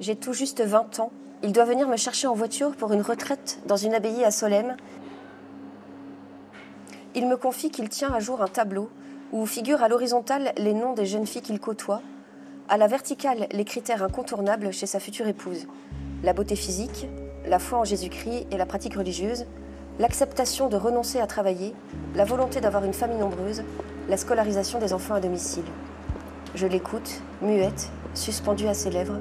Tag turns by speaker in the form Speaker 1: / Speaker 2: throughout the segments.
Speaker 1: J'ai tout juste 20 ans. Il doit venir me chercher en voiture pour une retraite dans une abbaye à Solesmes. Il me confie qu'il tient à jour un tableau où figurent à l'horizontale les noms des jeunes filles qu'il côtoie, à la verticale les critères incontournables chez sa future épouse. La beauté physique, la foi en Jésus-Christ et la pratique religieuse, l'acceptation de renoncer à travailler, la volonté d'avoir une famille nombreuse, la scolarisation des enfants à domicile. Je l'écoute, muette, suspendue à ses lèvres,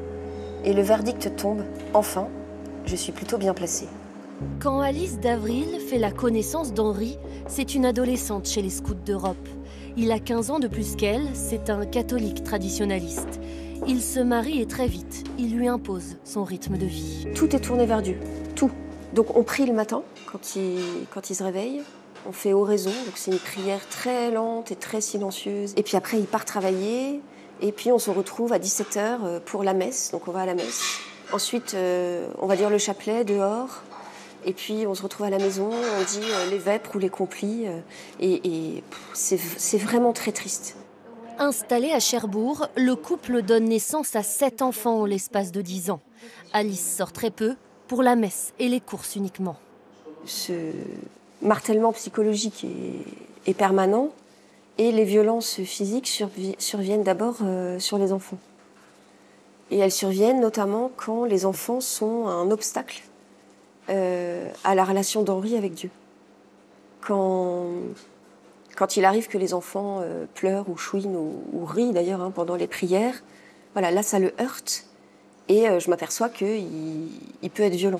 Speaker 1: et le verdict tombe, enfin, je suis plutôt bien placée.
Speaker 2: Quand Alice d'Avril fait la connaissance d'Henri, c'est une adolescente chez les Scouts d'Europe. Il a 15 ans de plus qu'elle, c'est un catholique traditionnaliste. Il se marie et très vite, il lui impose son rythme de vie.
Speaker 1: Tout est tourné vers Dieu, tout. Donc on prie le matin, quand il se réveille. On fait oraison, donc c'est une prière très lente et très silencieuse. Et puis après, il part travailler. Et puis on se retrouve à 17h pour la messe, donc on va à la messe. Ensuite, on va dire le chapelet dehors. Et puis on se retrouve à la maison, on dit les vêpres ou les complis. Et c'est vraiment très triste.
Speaker 2: Installé à Cherbourg, le couple donne naissance à 7 enfants en l'espace de 10 ans. Alice sort très peu, pour la messe et les courses uniquement.
Speaker 1: Ce martèlement psychologique est permanent. Et les violences physiques surviennent d'abord sur les enfants. Et elles surviennent notamment quand les enfants sont un obstacle à la relation d'Henri avec Dieu. Quand il arrive que les enfants pleurent ou chouinent ou rient d'ailleurs pendant les prières, voilà, là ça le heurte et je m'aperçois qu'il peut être violent.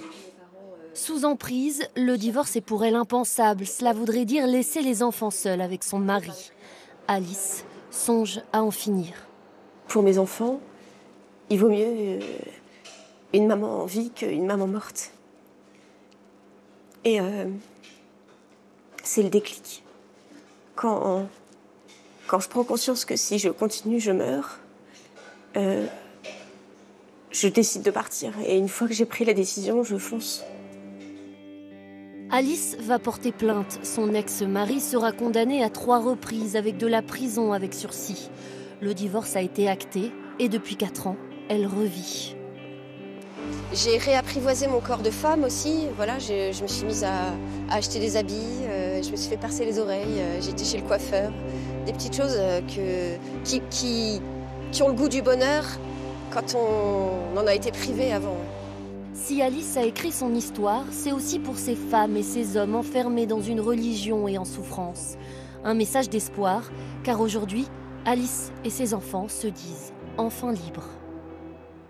Speaker 2: Sous emprise, le divorce est pour elle impensable. Cela voudrait dire laisser les enfants seuls avec son mari. Alice songe à en finir.
Speaker 1: Pour mes enfants, il vaut mieux une maman en vie qu'une maman morte. Et c'est le déclic. Quand je prends conscience que si je continue, je meurs, je décide de partir. Et une fois que j'ai pris la décision, je fonce.
Speaker 2: Alice va porter plainte. Son ex-mari sera condamné à 3 reprises avec de la prison avec sursis. Le divorce a été acté et depuis 4 ans, elle revit.
Speaker 1: J'ai réapprivoisé mon corps de femme aussi. Voilà, je me suis mise à acheter des habits, je me suis fait percer les oreilles, j'ai été chez le coiffeur. Des petites choses qui ont le goût du bonheur quand on en a été privé avant.
Speaker 2: Si Alice a écrit son histoire, c'est aussi pour ces femmes et ces hommes enfermés dans une religion et en souffrance. Un message d'espoir, car aujourd'hui, Alice et ses enfants se disent enfin libres.